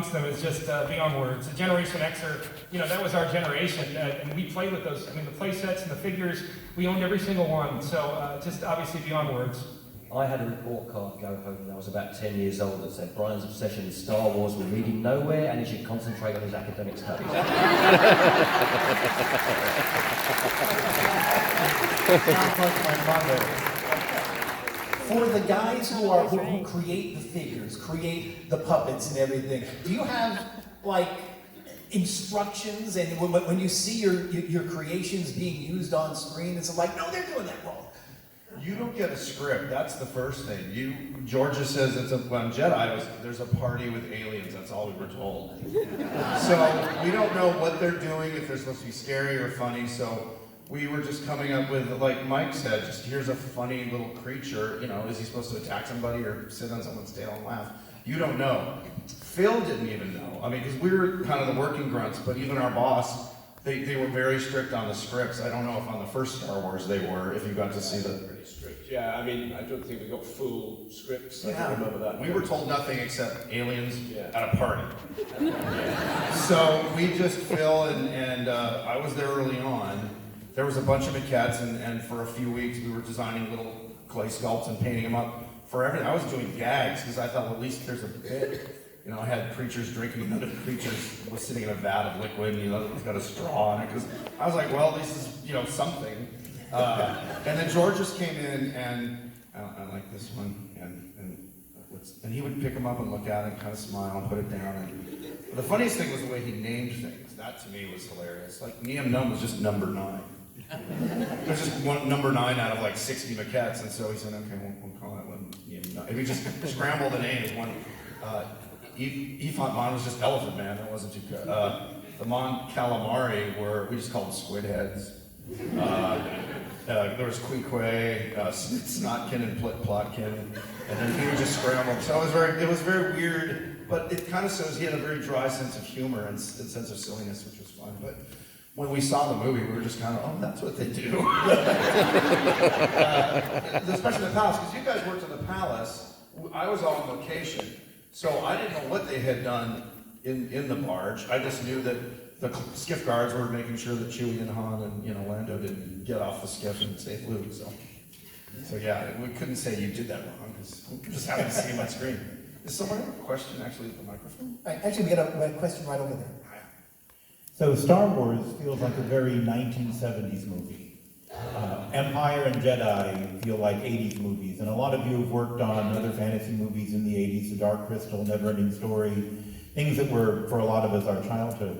amongst them is just beyond words. The Generation Xer, that was our generation, and we played with those. I mean, the play sets and the figures, we owned every single one. So just obviously beyond words. I had a report card go home when I was about 10 years old that said Brian's obsession with Star Wars will lead him nowhere and he should concentrate on his academic studies. Sounds like my mother. For the guys who create the figures, create the puppets and everything, do you have like instructions? And when you see your creations being used on screen, it's like, no, they're doing that wrong. You don't get a script. That's the first thing. Georgia says when Jedi there's a party with aliens. That's all we were told. So we don't know what they're doing, if they're supposed to be scary or funny. So we were just coming up with, like Mike said, just here's a funny little creature. Is he supposed to attack somebody or sit on someone's tail and laugh? You don't know. Phil didn't even know. I mean, because we were kind of the working grunts, but even our boss, they were very strict on the scripts. I don't know if on the first Star Wars they were, if you got to see the... Pretty strict, yeah. I mean, I don't think we got full scripts. Yeah. I don't remember that. We were told nothing except aliens at a party. Yeah. So we just, Phil and I was there early on. There was a bunch of maquettes, and for a few weeks we were designing little clay sculpts and painting them up for everything. I was doing gags because I thought, well, at least there's a bit. I had creatures drinking, another creature was sitting in a vat of liquid, and it's got a straw on it. Because I was like, well, this is, something. And then George just came in, and I like this one, and he would pick them up and look at it and kind of smile and put it down. And the funniest thing was the way he named things. That to me was hilarious. Like Neum Num was just number 9. There's just one number 9 out of like 60 maquettes, and so he said, okay, we'll call that one Neum Num. If we just scrambled the names, one. Ifont Mon was just Elephant Man, that wasn't too good. The Mon Calamari we just called them squid heads. There was Queequeg, Snotkin and Plotkin, and then he would just scramble. So it was very weird, but it kind of shows he had a very dry sense of humor and sense of silliness, which was fun. But when we saw the movie, we were just kind of, oh, that's what they do. Especially the Palace, because you guys worked in the Palace. I was on location. So I didn't know what they had done in the barge. I just knew that the skiff guards were making sure that Chewie and Han and Lando didn't get off the skiff and save Luke. So yeah, we couldn't say you did that wrong because we just happened to see him on screen. Does someone have a question actually at the microphone? Actually, we got a question right over there. So Star Wars feels like a very 1970s movie. Empire and Jedi feel like 80s movies, and a lot of you have worked on other fantasy movies in the 80s, The Dark Crystal, Neverending Story, things that were, for a lot of us, our childhood.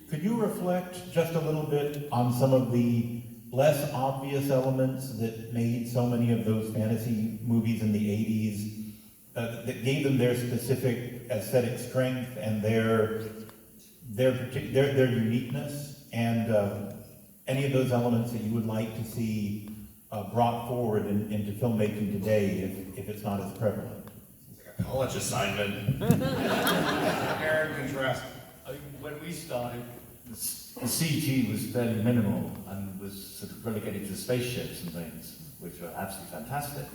Could you reflect just a little bit on some of the less obvious elements that made so many of those fantasy movies in the 80s, that gave them their specific aesthetic strength and their uniqueness, and any of those elements that you would like to see brought forward into filmmaking today if it's not as prevalent? It's like a college assignment. Compare and contrast. When we started, the CG was fairly minimal and was sort of relegated to spaceships and things, which were absolutely fantastic.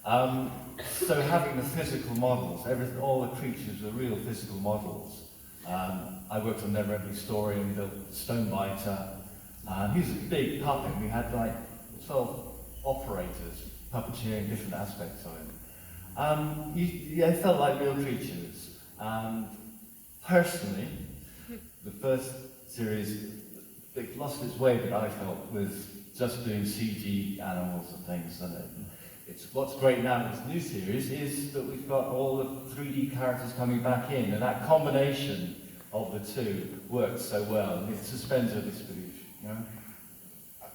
So having the physical models, all the creatures were real physical models. I worked on Neverending Story and built Stonebiter. He was a big puppet. We had like 12 operators puppeteering different aspects of him. It felt like real creatures. Personally, the first series, it lost its way, but I felt, with just doing CG animals and things. And what's great now in this new series is that we've got all the 3D characters coming back in, and that combination of the two works so well, and it suspends your disbelief.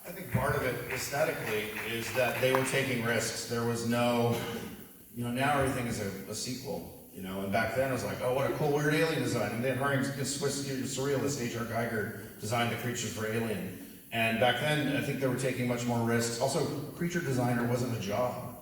I think part of it, aesthetically, is that they were taking risks. There was no, now everything is a sequel, and back then it was like, oh, what a cool weird alien design. And then Swiss surrealist H.R. Geiger designed the creatures for Alien. And back then, I think they were taking much more risks. Also, creature designer wasn't a job.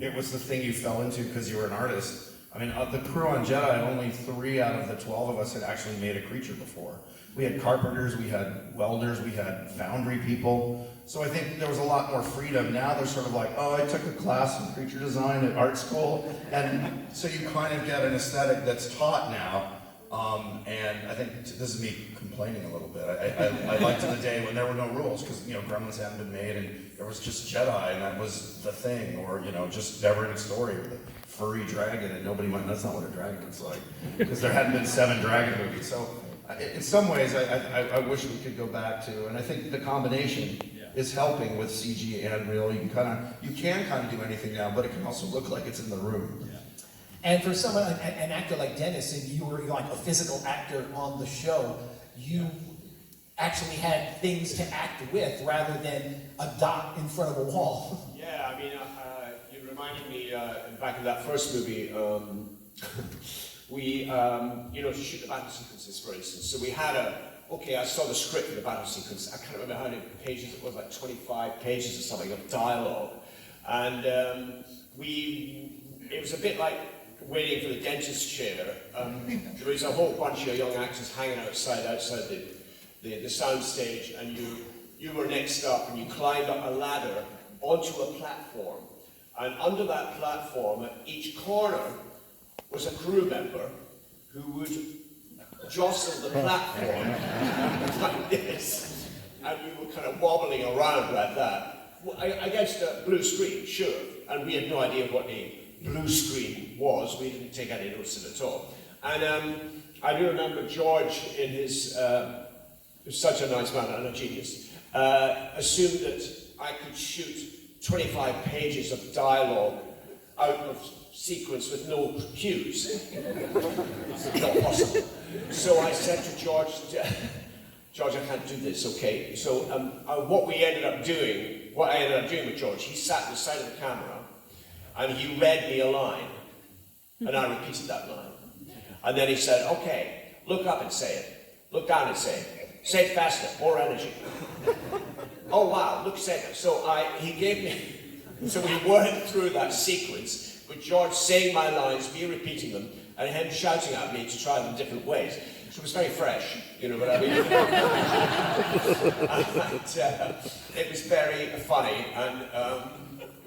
It was the thing you fell into because you were an artist. I mean, the crew on Jedi, only 3 out of the 12 of us had actually made a creature before. We had carpenters, we had welders, we had foundry people. So I think there was a lot more freedom. Now they're sort of like, oh, I took a class in creature design at art school. And so you kind of get an aesthetic that's taught now. And I think this is me complaining a little bit. I liked the day when there were no rules, because, you know, Gremlins hadn't been made and there was just Jedi and that was the thing, or, you know, just never-ending story with a furry dragon and nobody went, that's not what a dragon looks like, because there hadn't been 7 dragon movies. So in some ways, I wish we could go back to, and I think the combination is helping with CG and real. You can kind of do anything now, but it can also look like it's in the room. And for someone, an actor like Dennis, and you were like a physical actor on the show, you actually had things to act with rather than a dot in front of a wall. Yeah, I mean, you reminded me, back in that first movie, we, you know, to shoot the battle sequences, for instance. So we had I saw the script for the battle sequence. I can't remember how many pages it was, like 25 pages or something of dialogue. And it was a bit like waiting for the dentist chair. There was a whole bunch of young actors hanging outside the sound stage, and you were next up, and you climbed up a ladder onto a platform. And under that platform, at each corner, was a crew member who would jostle the platform like this, and we were kind of wobbling around like that. Against a blue screen, sure, and we had no idea what a blue screen was. We didn't take any notice of it at all. And I do remember George, in his, such a nice man and a genius, assumed that I could shoot 25 pages of dialogue out of sequence with no cues. Not possible. So I said to George, George, I can't do this, okay? So what I ended up doing with George, he sat at the side of the camera and he read me a line, and I repeated that line. And then he said, okay, look up and say it. Look down and say it. Say it faster, more energy. Oh wow, look second. So he gave me, so we worked through that sequence with George saying my lines, me repeating them, and him shouting at me to try them different ways. So it was very fresh, you know what I mean? And, it was very funny, and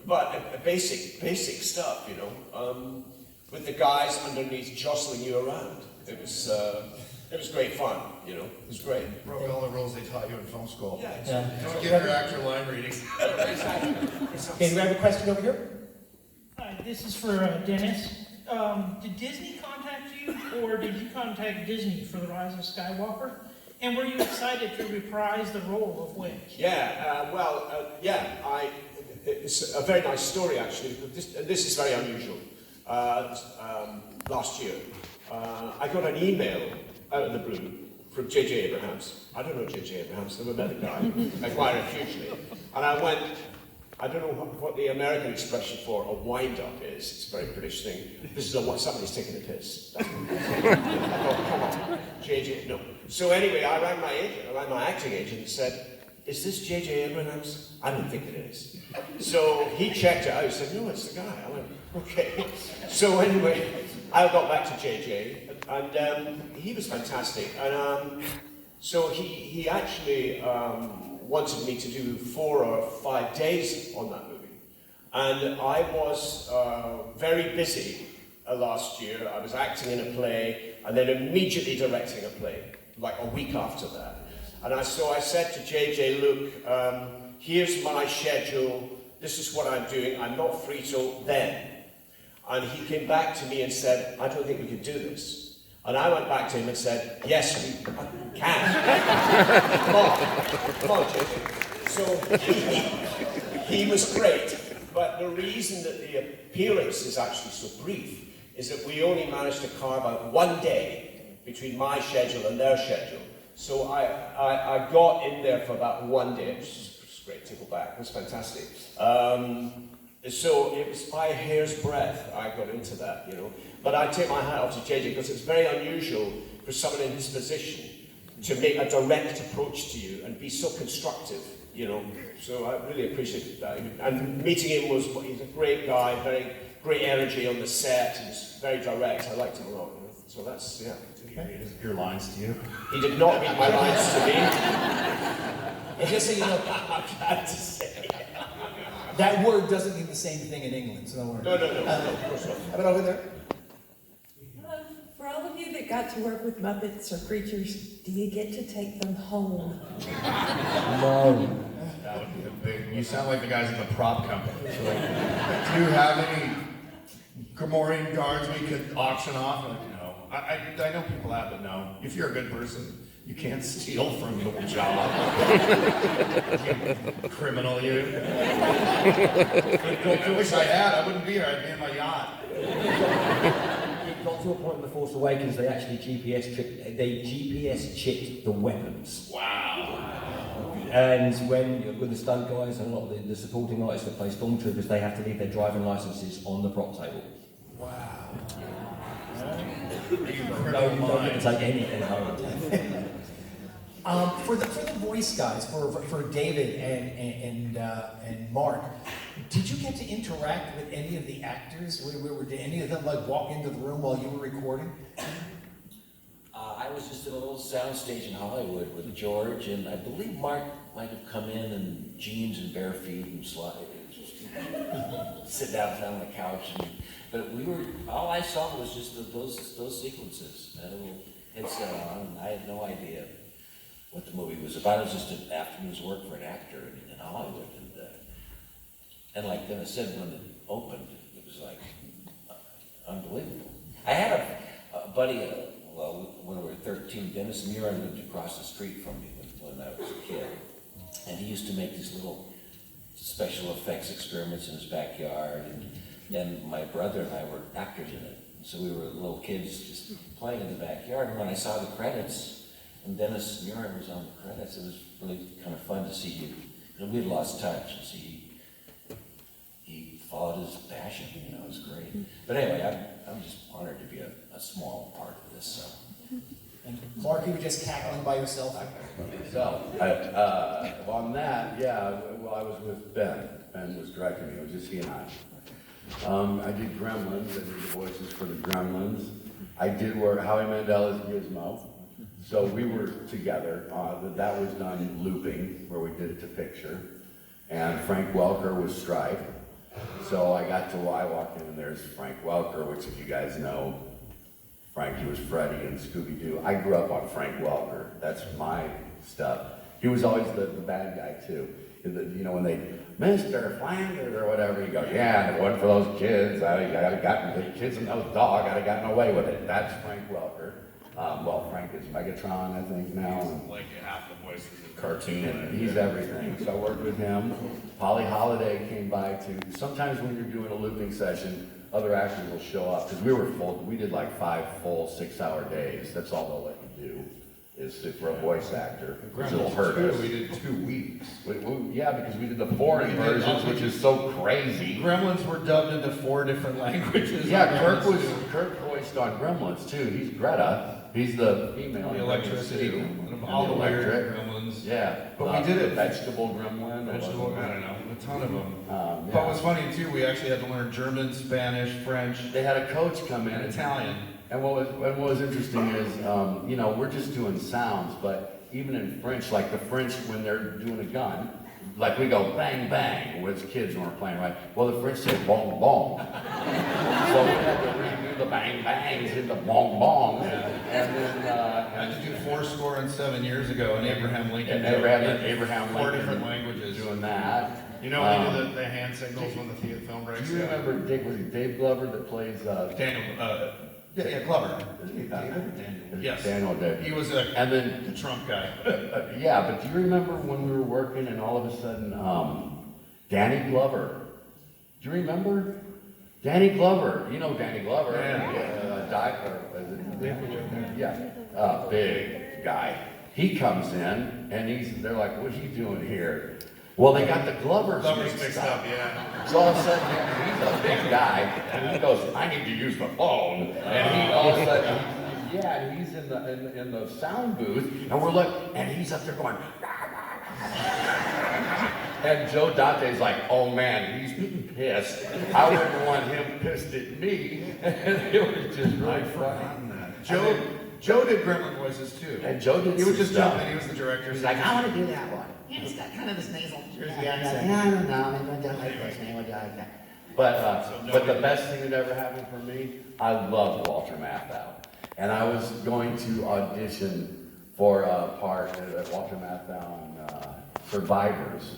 but basic stuff, you know, with the guys underneath jostling you around. It was great fun, you know. It was great. Broke all the rules they taught you in film school. Yeah, Don't give your actor line readings. Okay, do we have a question over here? Hi, this is for Dennis. Did Disney contact you, or did you contact Disney for The Rise of Skywalker? And were you excited to reprise the role of Wedge? Yeah, it's a very nice story, actually. This is very unusual. Last year, I got an email out of the blue from J.J. Abrams. I don't know J.J. Abrams, never met the guy. I admire him hugely. And I went, I don't know what the American expression for a wind-up is. It's a very British thing. This is what somebody's taking a piss. I thought, come on, J.J., no. So anyway, I rang my acting agent and said, is this J.J. Abrams? I don't think it is. So he checked it out. He said, no, it's the guy. I went, okay. So anyway, I got back to J.J. and he was fantastic. And so he actually wanted me to do 4 or 5 days on that movie. And I was very busy last year. I was acting in a play and then immediately directing a play, like a week after that. And so I said to JJ, look, here's my schedule, this is what I'm doing, I'm not free till then. And he came back to me and said, I don't think we can do this. And I went back to him and said, yes, we can. Come on, JJ. So he was great, but the reason that the appearance is actually so brief is that we only managed to carve out 1 day between my schedule and their schedule. So I got in there for about 1 day. It was great to go back. It was fantastic. So it was by a hair's breadth I got into that, you know. But I take my hat off to JJ because it's very unusual for someone in his position to make a direct approach to you and be so constructive, you know. So I really appreciated that. And meeting him he's a great guy, very great energy on the set. He was very direct. I liked him a lot. You know? So that's, yeah. Did he read your lines to you? He did not read my lines to me. And just so you know, I'm glad to say. that word doesn't mean the same thing in England, so don't worry. No, of course not. How about over there? For all of you that got to work with Muppets or creatures, do you get to take them home? No. That would be a big. You sound like the guys in the prop company. So like, do you have any Gomorrean guards we could auction off? Like, no. I know people have, but no. If you're a good person, you can't steal from the job. You criminal, you. I wish I had. I wouldn't be here. I'd be in my yacht. It got to a point in The Force Awakens, they actually GPS chipped the weapons. Wow. And when, with the stunt guys and a lot of the supporting artists that play Stormtroopers, they have to leave their driving licenses on the prop table. Wow. No, you don't get to take anything home. For the voice guys, for David and Mark, did you get to interact with any of the actors? Did any of them like walk into the room while you were recording? I was just in a little soundstage in Hollywood with George, and I believe Mark might have come in jeans and bare feet and sit down on the couch. But all I saw was just those sequences. That little headset on, and I had no idea what the movie was about. It was just an afternoon's work for an actor in Hollywood. And like Dennis said, when it opened, it was like unbelievable. I had a buddy, when we were 13, Dennis Muren lived across the street from me when I was a kid. And he used to make these little special effects experiments in his backyard. And my brother and I were actors in it. So we were little kids just playing in the backyard. And when I saw the credits, and Dennis Muren was on the credits, it was really kind of fun to see you. We had lost touch, and see he followed his passion. It was great. But anyway, I'm just honored to be a small part of this. So. And Mark, you were just cackling by yourself. So, on that, yeah, well, I was with Ben. Ben was directing me. It was just he and I. I did Gremlins. I did the voices for the Gremlins. I did work Howie Mandel's Gizmo. So we were together. That was done looping, where we did it to picture. And Frank Welker was Stripe. So I walked in and there's Frank Welker, which if you guys know, Frankie was Freddy and Scooby-Doo. I grew up on Frank Welker. That's my stuff. He was always the bad guy too. When they, Mr. Flanders or whatever, you go, yeah, and it wasn't for those kids. I'd have gotten the kids and those dogs, I'd have gotten away with it. That's Frank Welker. Frank is Megatron, I think, now. And Like half the voices of cartoon, and he's everything. So I worked with him. Polly Holiday came by too. Sometimes when you're doing a looping session, other actors will show up, because we did like 5 full 6-hour days. That's all they'll let you do, is for a voice actor, because it'll hurt us. We did 2 weeks. Yeah, because we did the foreign versions, which is so crazy. Gremlins were dubbed into 4 different languages. Yeah, Kirk voiced on Gremlins too. He's Greta. He's the female. The electricity. And All the weird electric. Gremlins. Yeah. But we did it. Vegetable gremlin. I don't know, a ton of them. Yeah. But what's funny too, we actually had to learn German, Spanish, French, They had a coach come in. and Italian. And what was interesting is, we're just doing sounds, but even in French, like the French, when they're doing a gun, like we go bang bang, with kids when we're playing, right? Well, the French say bong bong. So we had to redo the bang bangs into bong bong. And then, I had to do 4 years ago, and Abraham Lincoln. Abraham 4 Lincoln different languages. doing that. You know when you do the hand signals when the film breaks? Do you remember Dave Glover that plays Daniel, Glover. Yes. Daniel did. He was And the Trump guy. yeah, but do you remember when we were working and all of a sudden, Danny Glover? Do you remember? Danny Glover. You know Danny Glover. Yeah. Big guy. He comes in and they're like, what are you doing here? Well, they got the Glovers mixed up. Yeah. So all of a sudden, he's a big guy, and he goes, I need to use the phone. And he all of a sudden, he's in the sound booth, and we're like, and he's up there going, and Joe Dante's like, oh man, he's pissed. I wouldn't want him pissed at me. And it was just really funny. Joe did Gremlin voices too. And Joe did He would just stuff. jump in, he was the director. He's like, I want to do that one. Yeah, he's got kind of this nasal Jersey Yeah, accent. I don't know, maybe I don't like this, maybe I don't like that. But the best thing that ever happened for me, I loved Walter Matthau. And I was going to audition for a part at Walter Matthau in Survivors,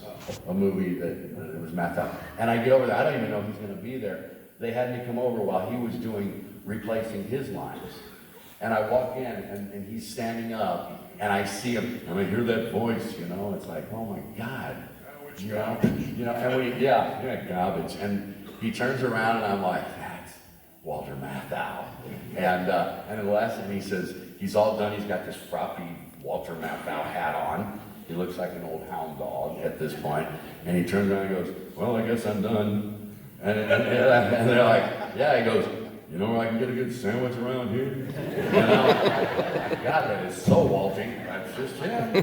a movie that was Matthau. And I get over there, I don't even know he's gonna be there. They had me come over while he was replacing his lines. And I walk in and he's standing up and I see him, and I hear that voice, you know, it's like, oh my God. You know, and yeah, garbage. And he turns around and I'm like, that's Walter Matthau. And in the last thing he says, he's all done, he's got this floppy Walter Matthau hat on. He looks like an old hound dog at this point. And he turns around and goes, well, I guess I'm done. And they're like, yeah, he goes, you know where I can get a good sandwich around here? And I'm like, God, that is so Walting. That's just him.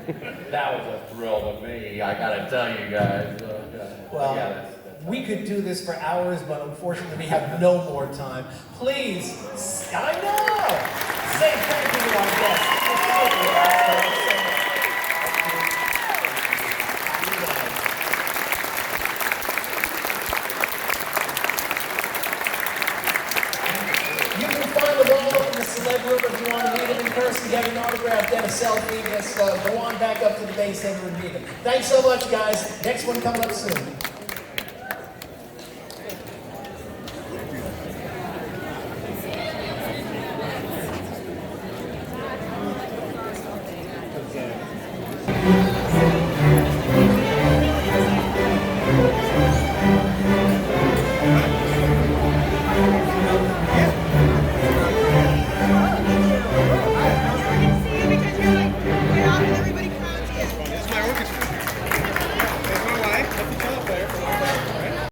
That was a thrill to me, I gotta tell you guys. Well, yeah, that's we could do this for hours, but unfortunately we have no more time. Please, I know! Say thank you to our guests. You can find them all over the celeb room if you want to meet them in person, get an autograph, get a selfie, just go on back up to the base center and meet them. Thanks so much, guys. Next one coming up soon.